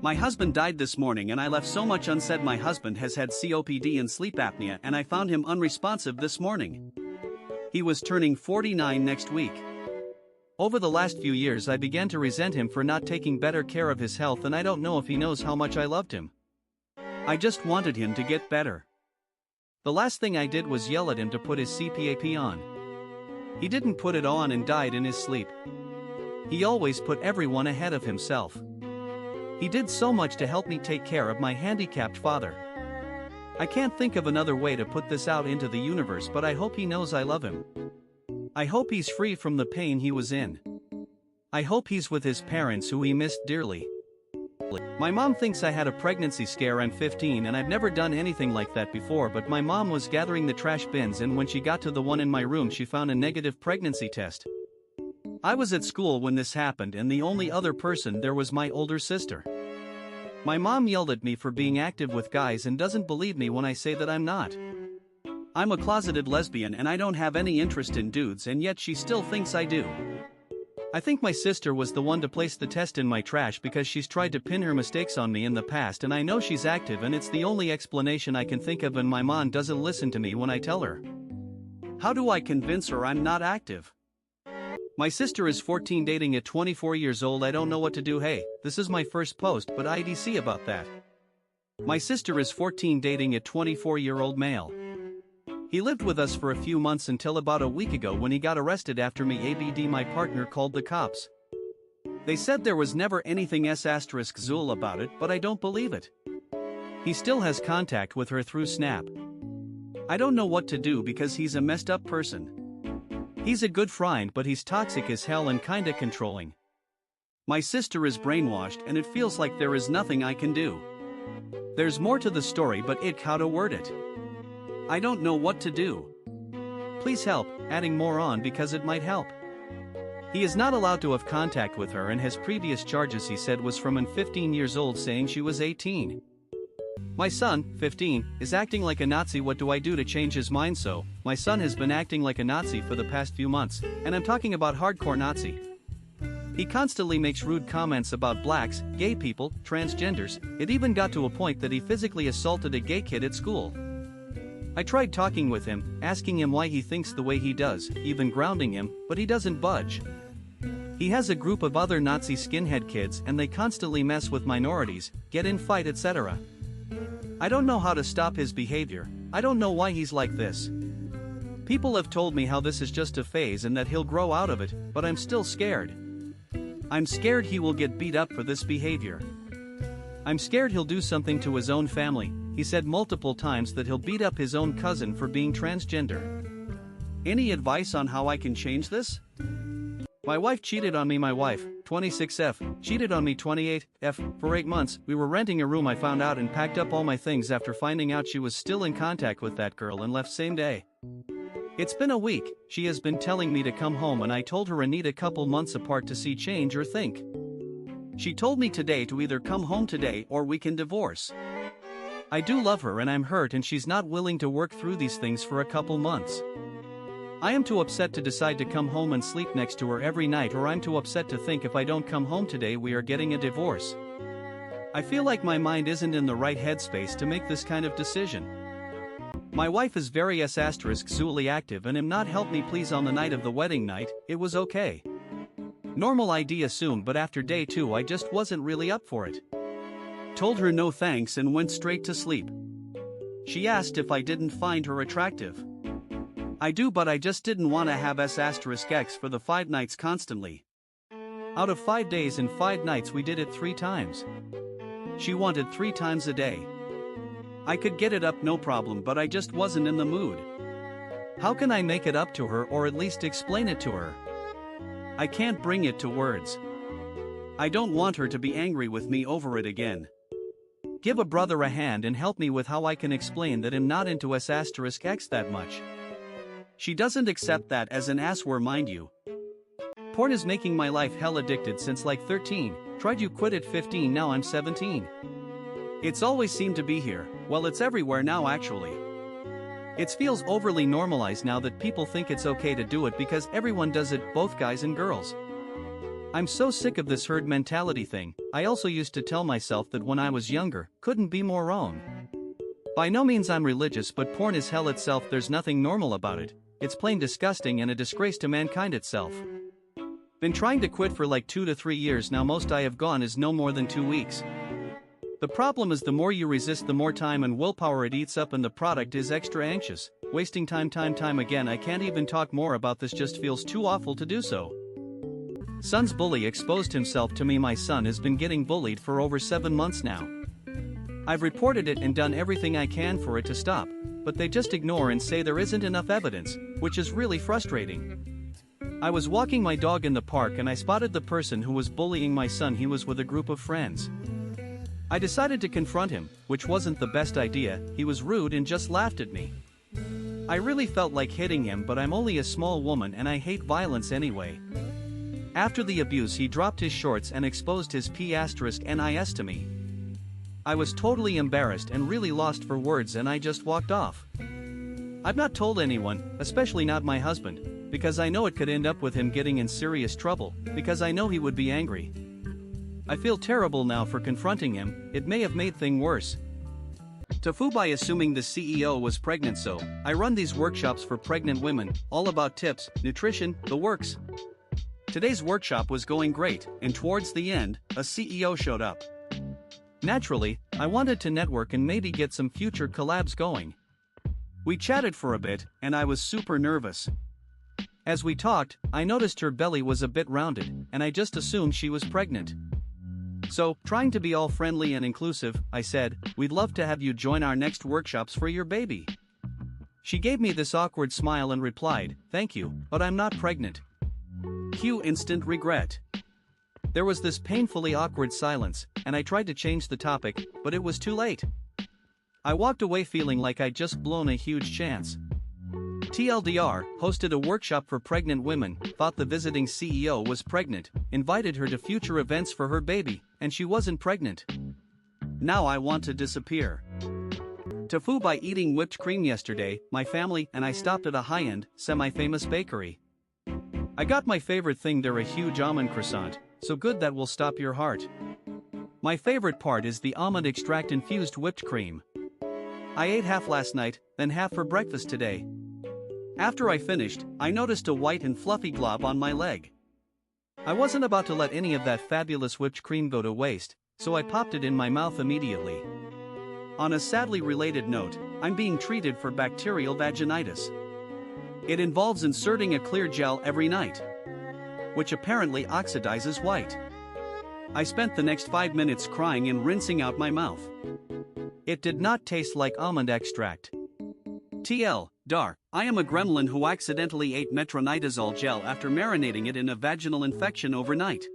My husband died this morning and I left so much unsaid. My husband has had COPD and sleep apnea and I found him unresponsive this morning. He was turning 49 next week. Over the last few years I began to resent him for not taking better care of his health, and I don't know if he knows how much I loved him. I just wanted him to get better. The last thing I did was yell at him to put his CPAP on. He didn't put it on and died in his sleep. He always put everyone ahead of himself. He did so much to help me take care of my handicapped father. I can't think of another way to put this out into the universe, but I hope he knows I love him. I hope he's free from the pain he was in. I hope he's with his parents who he missed dearly. My mom thinks I had a pregnancy scare. I'm 15 and I've never done anything like that before, but my mom was gathering the trash bins and when she got to the one in my room she found a negative pregnancy test. I was at school when this happened and the only other person there was my older sister. My mom yelled at me for being active with guys and doesn't believe me when I say that I'm not. I'm a closeted lesbian and I don't have any interest in dudes, and yet she still thinks I do. I think my sister was the one to place the test in my trash because she's tried to pin her mistakes on me in the past, and I know she's active and it's the only explanation I can think of, and my mom doesn't listen to me when I tell her. How do I convince her I'm not active? My sister is 14 dating at 24 years old. I don't know what to do. Hey, this is my first post, but IDC about that. My sister is 14 dating a 24-year-old male. He lived with us for a few months until about a week ago when he got arrested after my partner called the cops. They said there was never anything *Zul about it, but I don't believe it. He still has contact with her through Snap. I don't know what to do because he's a messed up person. He's a good friend, but he's toxic as hell and kinda controlling. My sister is brainwashed and it feels like there is nothing I can do. There's more to the story, but how to word it. I don't know what to do. Please help, adding more on because it might help. He is not allowed to have contact with her and has previous charges he said was from an 15 years old saying she was 18. My son, 15, is acting like a Nazi. What do I do to change his mind? So, my son has been acting like a Nazi for the past few months, and I'm talking about hardcore Nazi. He constantly makes rude comments about blacks, gay people, transgenders. It even got to a point that he physically assaulted a gay kid at school. I tried talking with him, asking him why he thinks the way he does, even grounding him, but he doesn't budge. He has a group of other Nazi skinhead kids and they constantly mess with minorities, get in fight, etc. I don't know how to stop his behavior. I don't know why he's like this. People have told me how this is just a phase and that he'll grow out of it, but I'm still scared. I'm scared he will get beat up for this behavior. I'm scared he'll do something to his own family. He said multiple times that he'll beat up his own cousin for being transgender. Any advice on how I can change this? My wife cheated on me. My wife, 26F, cheated on me, 28F, for 8 months. We were renting a room. I found out and packed up all my things after finding out she was still in contact with that girl and left same day. It's been a week. She has been telling me to come home and I told her I need a couple months apart to see change or think. She told me today to either come home today or we can divorce. I do love her and I'm hurt and she's not willing to work through these things for a couple months. I am too upset to decide to come home and sleep next to her every night, or I'm too upset to think if I don't come home today we are getting a divorce. I feel like my mind isn't in the right headspace to make this kind of decision. My wife is very *Zuli active and am not help me please. On the night of the wedding night, it was okay. Normal I'd assume, but after day 2 I just wasn't really up for it. Told her no thanks and went straight to sleep. She asked if I didn't find her attractive. I do, but I just didn't want to have *X for the 5 nights constantly. Out of 5 days and 5 nights we did it 3 times. She wanted 3 times a day. I could get it up no problem, but I just wasn't in the mood. How can I make it up to her, or at least explain it to her? I can't bring it to words. I don't want her to be angry with me over it again. Give a brother a hand and help me with how I can explain that I'm not into *X that much. She doesn't accept that as an word, mind you. Porn is making my life hell addicted since like 13, tried you quit at 15, now I'm 17. It's always seemed to be here, well it's everywhere now actually. It feels overly normalized now that people think it's okay to do it because everyone does it, both guys and girls. I'm so sick of this herd mentality thing. I also used to tell myself that when I was younger, couldn't be more wrong. By no means I'm religious, but porn is hell itself. There's nothing normal about it. It's plain disgusting and a disgrace to mankind itself. Been trying to quit for like 2 to 3 years now. Most I have gone is no more than 2 weeks. The problem is the more you resist, the more time and willpower it eats up, and the product is extra anxious, wasting time again. I can't even talk more about this, just feels too awful to do so. Son's bully exposed himself to me. My son has been getting bullied for over 7 months now. I've reported it and done everything I can for it to stop, but they just ignore and say there isn't enough evidence, which is really frustrating. I was walking my dog in the park and I spotted the person who was bullying my son. He was with a group of friends. I decided to confront him, which wasn't the best idea. He was rude and just laughed at me. I really felt like hitting him, but I'm only a small woman and I hate violence anyway. After the abuse, he dropped his shorts and exposed his P***NIS to me. I was totally embarrassed and really lost for words, and I just walked off. I've not told anyone, especially not my husband, because I know it could end up with him getting in serious trouble, because I know he would be angry. I feel terrible now for confronting him. It may have made things worse. TIFU by assuming the CEO was pregnant. So, I run these workshops for pregnant women, all about tips, nutrition, the works. Today's workshop was going great, and towards the end, a CEO showed up. Naturally, I wanted to network and maybe get some future collabs going. We chatted for a bit, and I was super nervous. As we talked, I noticed her belly was a bit rounded, and I just assumed she was pregnant. So, trying to be all friendly and inclusive, I said, "We'd love to have you join our next workshops for your baby." She gave me this awkward smile and replied, "Thank you, but I'm not pregnant." Cue instant regret. There was this painfully awkward silence, and I tried to change the topic, but it was too late. I walked away feeling like I'd just blown a huge chance. TLDR, hosted a workshop for pregnant women, thought the visiting CEO was pregnant, invited her to future events for her baby, and she wasn't pregnant. Now I want to disappear. TIFU by eating whipped cream yesterday. My family and I stopped at a high-end, semi-famous bakery. I got my favorite thing there, a huge almond croissant, so good that will stop your heart. My favorite part is the almond extract infused whipped cream. I ate half last night, then half for breakfast today. After I finished, I noticed a white and fluffy glob on my leg. I wasn't about to let any of that fabulous whipped cream go to waste, so I popped it in my mouth immediately. On a sadly related note, I'm being treated for bacterial vaginitis. It involves inserting a clear gel every night, which apparently oxidizes white. I spent the next 5 minutes crying and rinsing out my mouth. It did not taste like almond extract. TLDR, I am a gremlin who accidentally ate metronidazole gel after marinating it in a vaginal infection overnight.